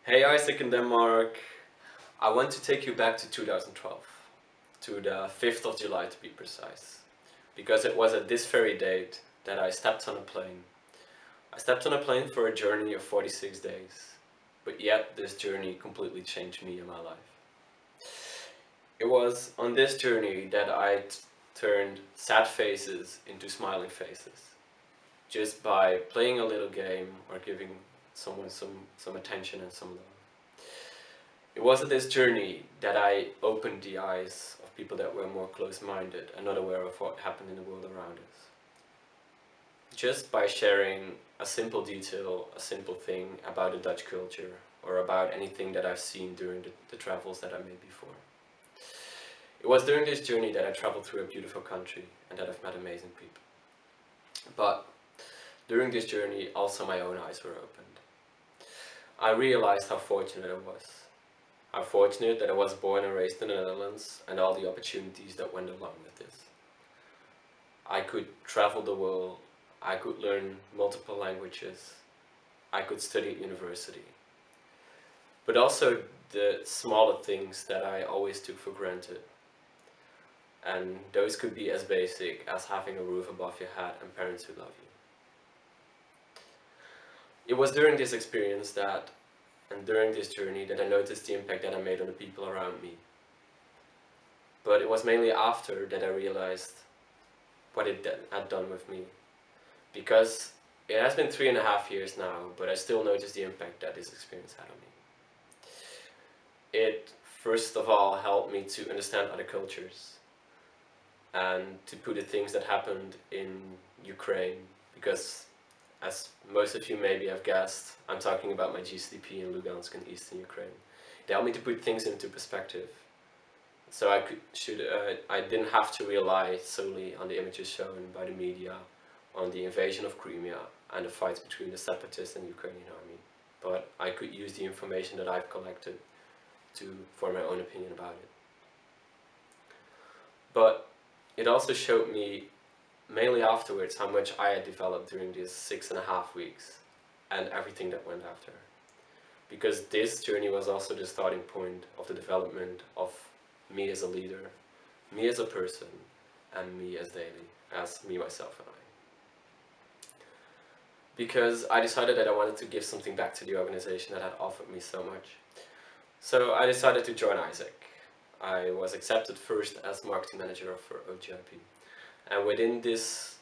Hey AIESEC in Denmark, I want to take you back to 2012, to the 5th of July to be precise, because it was at this very date that I stepped on a plane. I stepped on a plane for a journey of 46 days, but yet this journey completely changed me and my life. It was on this journey that I turned sad faces into smiling faces, just by playing a little game or giving someone some attention and some love. It was at this journey that I opened the eyes of people that were more close-minded and not aware of what happened in the world around us. Just by sharing a simple detail, a simple thing about the Dutch culture, or about anything that I've seen during the travels that I made before. It was during this journey that I traveled through a beautiful country and that I've met amazing people. But during this journey also my own eyes were opened. I realized how fortunate I was. How fortunate that I was born and raised in the Netherlands and all the opportunities that went along with this. I could travel the world, I could learn multiple languages, I could study at university. But also the smaller things that I always took for granted. And those could be as basic as having a roof above your head and parents who love you. It was during this experience and during this journey that I noticed the impact that I made on the people around me. But it was mainly after that I realized what it had done with me. Because it has been 3.5 years now, but I still notice the impact that this experience had on me. It, first of all, helped me to understand other cultures and to put the things that happened in Ukraine, because as most of you maybe have guessed, I'm talking about my GCDP in Lugansk in eastern Ukraine. They helped me to put things into perspective. So I didn't have to rely solely on the images shown by the media, on the invasion of Crimea and the fights between the separatists and the Ukrainian army. But I could use the information that I've collected to form my own opinion about it. But it also showed me mainly afterwards how much I had developed during these 6.5 weeks and everything that went after. Because this journey was also the starting point of the development of me as a leader, me as a person, and me as Daley, as me, myself, and I. Because I decided that I wanted to give something back to the organization that had offered me so much. So I decided to join AIESEC. I was accepted first as marketing manager for OGIP. And within this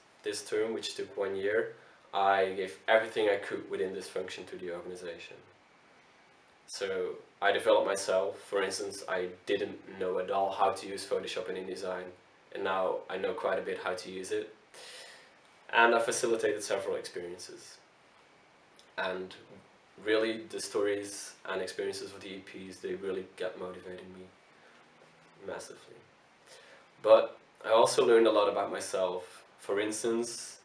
term, which took 1 year, I gave everything I could within this function to the organization. So I developed myself. For instance, I didn't know at all how to use Photoshop in InDesign, and now I know quite a bit how to use it. And I facilitated several experiences. And really the stories and experiences of the EPs, they really get motivating me massively. But I also learned a lot about myself. For instance,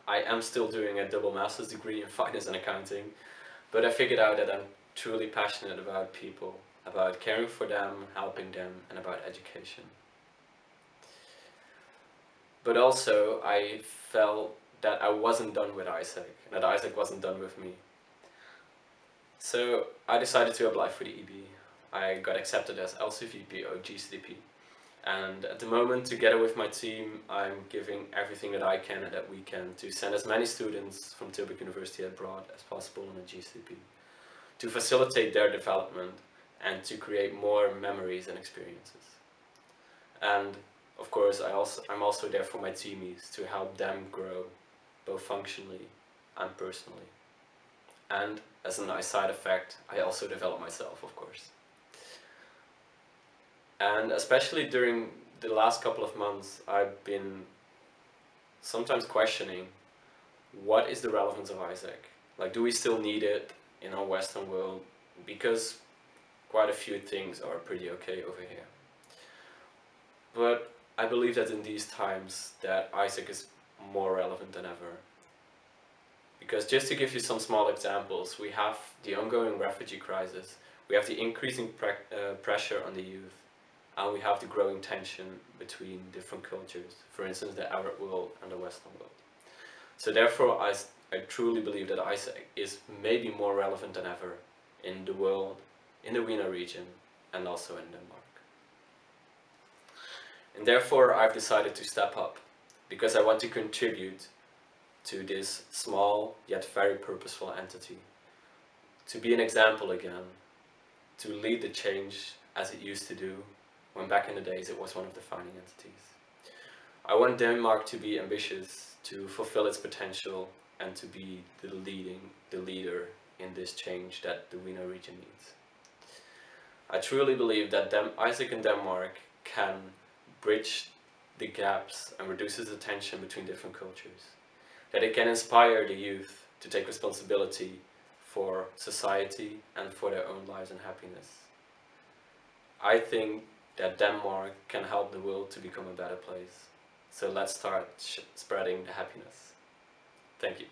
I am still doing a double master's degree in finance and accounting, but I figured out that I'm truly passionate about people, about caring for them, helping them, and about education. But also, I felt that I wasn't done with AIESEC, and that AIESEC wasn't done with me. So I decided to apply for the EB. I got accepted as MCVP or GCDP. And at the moment, together with my team, I'm giving everything that I can and that we can to send as many students from Tilburg University abroad as possible on a GCP, to facilitate their development and to create more memories and experiences. And of course, I'm also there for my teamies to help them grow, both functionally and personally. And as a nice side effect, I also develop myself, of course. And especially during the last couple of months, I've been sometimes questioning, what is the relevance of AIESEC? Like, do we still need it in our Western world? Because quite a few things are pretty okay over here. But I believe that in these times that AIESEC is more relevant than ever. Because just to give you some small examples, we have the ongoing refugee crisis, we have the increasing pressure on the youth, and we have the growing tension between different cultures, for instance the Arab world and the Western world. So therefore I truly believe that AIESEC is maybe more relevant than ever in the world, in the WINA region, and also in Denmark. And therefore I've decided to step up, because I want to contribute to this small yet very purposeful entity, to be an example again, to lead the change as it used to do when back in the days it was one of the founding entities. I want Denmark to be ambitious, to fulfill its potential, and to be the leader in this change that the WINA region needs. I truly believe that AIESEC in Denmark can bridge the gaps and reduces the tension between different cultures, that it can inspire the youth to take responsibility for society and for their own lives and happiness. I think that Denmark can help the world to become a better place. So let's start spreading the happiness. Thank you.